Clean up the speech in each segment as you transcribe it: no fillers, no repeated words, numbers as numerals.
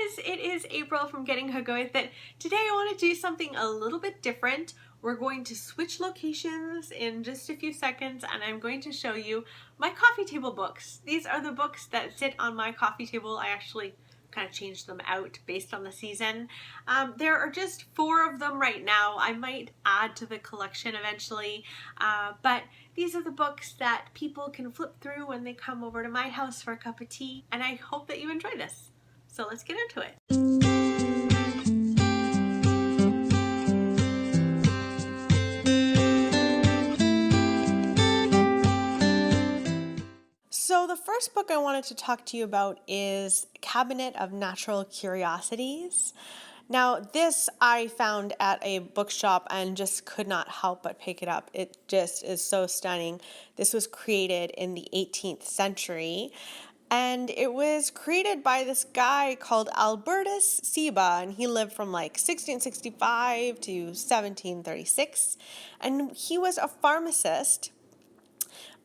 guys, it is April from Getting Hooked With It. Today I want to do something a little bit different. We're going to switch locations in just a few seconds and I'm going to show you my coffee table books. These are the books that sit on my coffee table. I actually kind of changed them out based on the season. There are just 4 of them right now. I might add to the collection eventually, but these are the books that people can flip through when they come over to my house for a cup of tea, and I hope that you enjoy this. So let's get into it. So the first book I wanted to talk to you about is Cabinet of Natural Curiosities. Now this I found at a bookshop and just could not help but pick it up. It just is so stunning. This was created in the 18th century. And it was created by this guy called Albertus Seba, and he lived from like 1665 to 1736. And he was a pharmacist,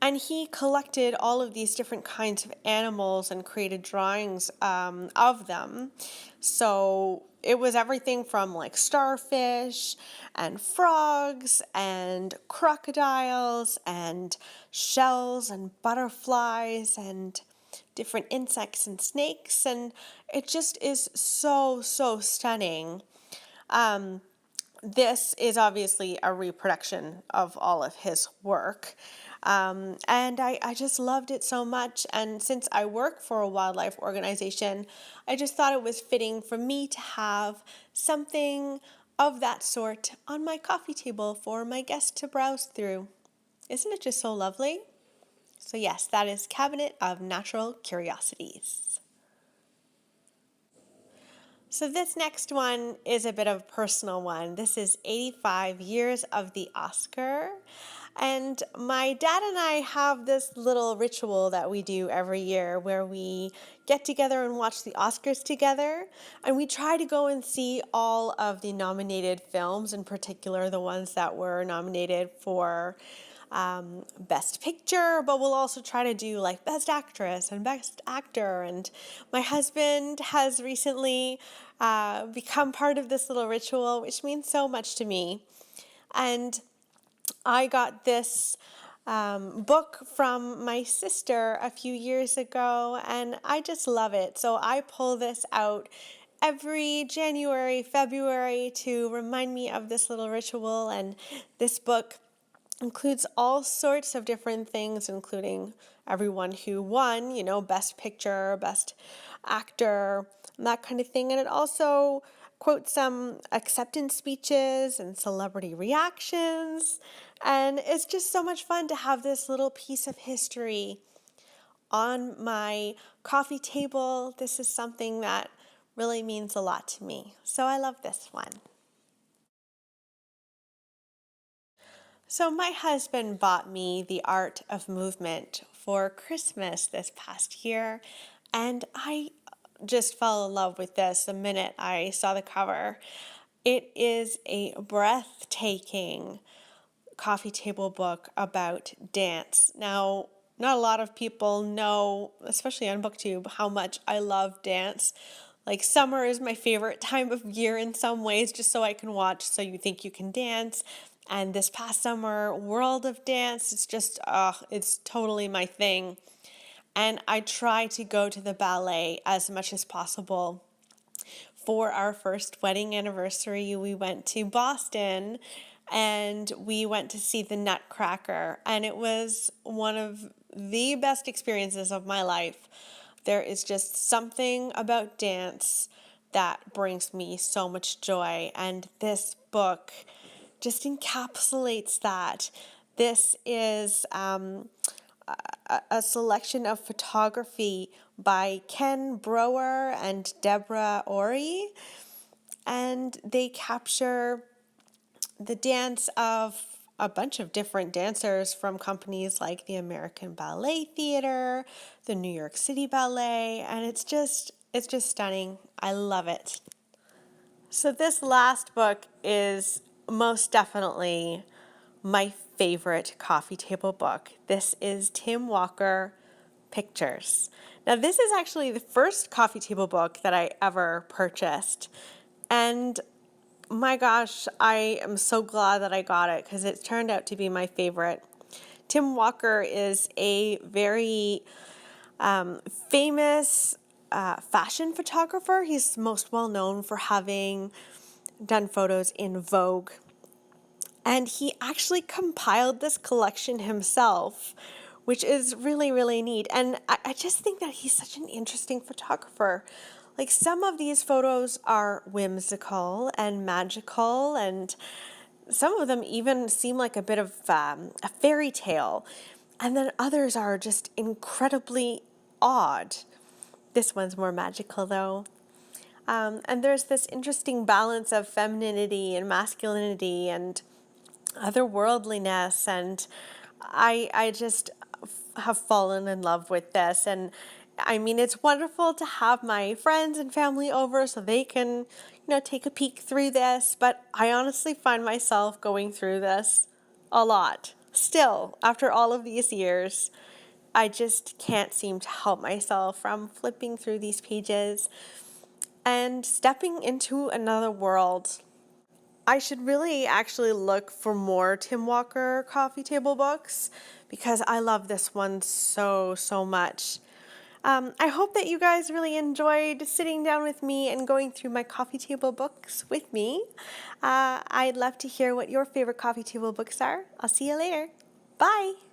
and he collected all of these different kinds of animals and created drawings of them. So it was everything from like starfish and frogs and crocodiles and shells and butterflies and different insects and snakes, and it just is so stunning. This is obviously a reproduction of all of his work, and I just loved it so much. And since I work for a wildlife organization, I just thought it was fitting for me to have something of that sort on my coffee table for my guests to browse through. Isn't it just so lovely? So yes, that is Cabinet of Natural Curiosities. So this next one is a bit of a personal one. This is 85 Years of the Oscar. And my dad and I have this little ritual that we do every year where we get together and watch the Oscars together. And we try to go and see all of the nominated films, in particular the ones that were nominated for Best Picture, but we'll also try to do like Best Actress and Best Actor. And my husband has recently become part of this little ritual, which means so much to me. And I got this book from my sister a few years ago, and I just love it. So I pull this out every January, February to remind me of this little ritual. And this book includes all sorts of different things, including everyone who won, you know, Best Picture, Best Actor, and that kind of thing. And it also quotes some acceptance speeches and celebrity reactions. And it's just so much fun to have this little piece of history on my coffee table. This is something that really means a lot to me. So I love this one. So my husband bought me The Art of Movement for Christmas this past year, and I just fell in love with this the minute I saw the cover. It is a breathtaking coffee table book about dance. Now, not a lot of people know, especially on BookTube, how much I love dance. Like summer is my favorite time of year in some ways, just so I can watch So You Think You Can Dance. And this past summer, World of Dance, it's just, it's totally my thing. And I try to go to the ballet as much as possible. For our first wedding anniversary, we went to Boston and we went to see the Nutcracker. And it was one of the best experiences of my life. There is just something about dance that brings me so much joy. And this book just encapsulates that. This is a selection of photography by Ken Brower and Deborah Ori, and they capture the dance of a bunch of different dancers from companies like the American Ballet Theater, the New York City Ballet, and it's just stunning. I love it. So this last book is most definitely my favorite coffee table book. This is Tim Walker, pictures. Now, this is actually the first coffee table book that I ever purchased. And my gosh, I am so glad that I got it because it turned out to be my favorite. Tim Walker is a very famous fashion photographer. He's most well known for having done photos in Vogue. And he actually compiled this collection himself, which is really, really neat. And I just think that he's such an interesting photographer. Like, some of these photos are whimsical and magical, and some of them even seem like a bit of a fairy tale. And then others are just incredibly odd. This one's more magical, though. And there's this interesting balance of femininity and masculinity and otherworldliness, and I just have fallen in love with this. And I mean, it's wonderful to have my friends and family over so they can, take a peek through this, but I honestly find myself going through this a lot. Still, after all of these years, I just can't seem to help myself from flipping through these pages and stepping into another world. I should really actually look for more Tim Walker coffee table books because I love this one so, so much. I hope that you guys really enjoyed sitting down with me and going through my coffee table books with me. I'd love to hear what your favorite coffee table books are. I'll see you later. Bye.